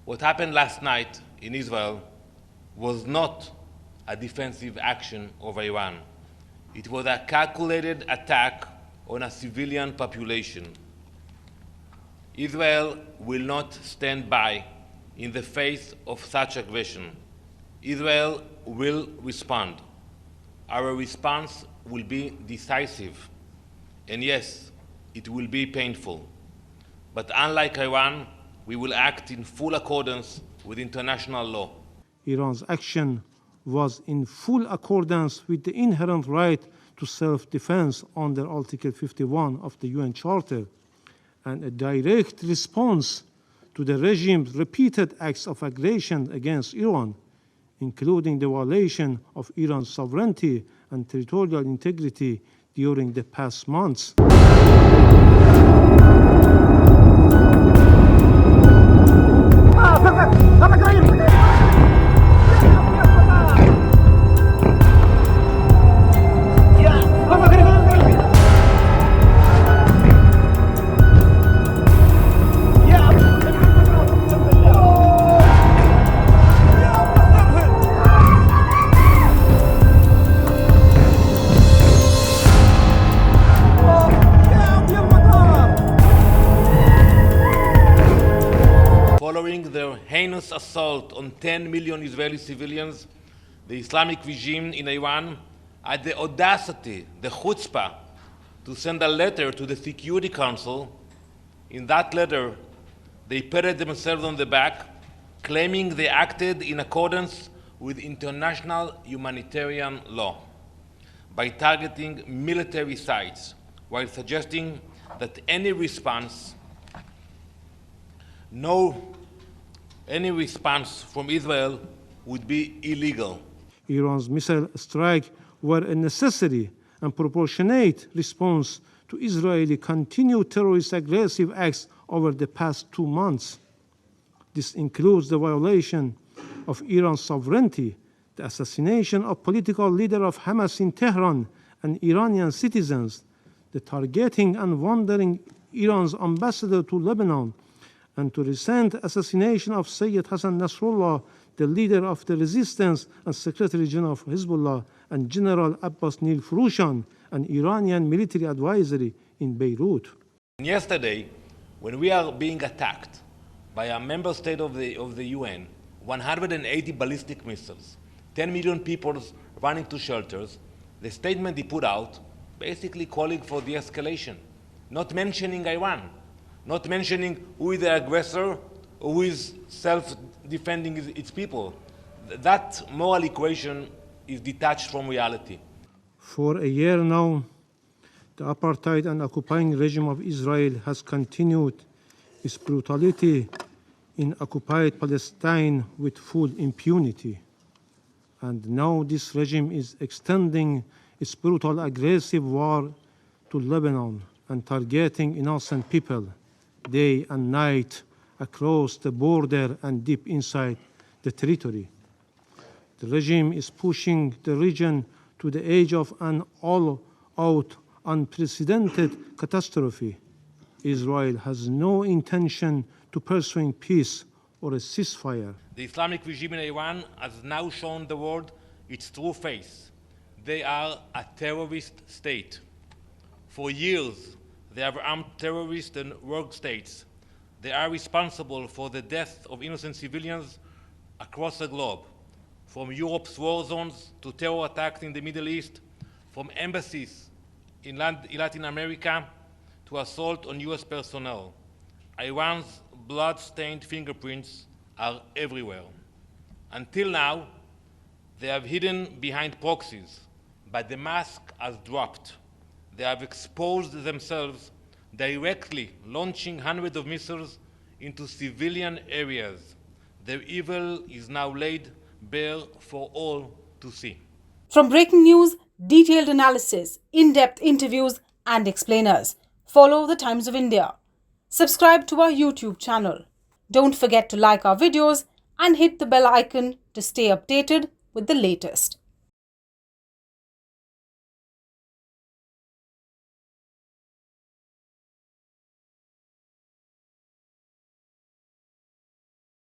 What happened last night in Israel was not a defensive action of Iran. It was a calculated attack on a civilian population. Israel will not stand by in the face of such aggression. Israel will respond. Our response will be decisive, and yes, it will be painful. But unlike Iran, we will act in full accordance with international law. Iran's action was in full accordance with the inherent right to self-defense under Article 51 of the UN Charter, and a direct response to the regime's repeated acts of aggression against Iran, including the violation of Iran's sovereignty and territorial integrity during the past months. Following their heinous assault on 10 million Israeli civilians, the Islamic regime in Iran had the audacity, the chutzpah, to send a letter to the Security Council. In that letter, they patted themselves on the back, claiming they acted in accordance with international humanitarian law by targeting military sites, while suggesting that any response from Israel would be illegal. Iran's missile strikes were a necessary and proportionate response to Israeli continued terrorist aggressive acts over the past 2 months. This includes the violation of Iran's sovereignty, the assassination of political leader of Hamas in Tehran and Iranian citizens, the targeting and wounding Iran's ambassador to Lebanon, and to recent assassination of Sayyid Hassan Nasrallah, the leader of the resistance and Secretary General of Hezbollah, and General Abbas Nil Furushan, an Iranian military advisor in Beirut. Yesterday, when we are being attacked by a member state of the UN, 180 ballistic missiles, 10 million people running to shelters, the statement he put out basically calling for de-escalation, not mentioning Iran, not mentioning who is the aggressor or who is self-defending its people. That moral equation is detached from reality. For a year now, the apartheid and occupying regime of Israel has continued its brutality in occupied Palestine with full impunity. And now this regime is extending its brutal aggressive war to Lebanon and targeting innocent people day and night across the border and deep inside the territory. The regime is pushing the region to the edge of an all-out, unprecedented catastrophe. Israel has no intention to pursue peace or a ceasefire. The Islamic regime in Iran has now shown the world its true face. They are a terrorist state. For years, they have armed terrorists and rogue states. They are responsible for the death of innocent civilians across the globe, from Europe's war zones to terror attacks in the Middle East, from embassies in Latin America to assault on US personnel. Iran's blood-stained fingerprints are everywhere. Until now, they have hidden behind proxies, but the mask has dropped. They have exposed themselves directly, launching hundreds of missiles into civilian areas. Their evil is now laid bare for all to see. From breaking news, detailed analysis, in-depth interviews, and explainers, follow the Times of India. Subscribe to our YouTube channel. Don't forget to like our videos and hit the bell icon to stay updated with the latest.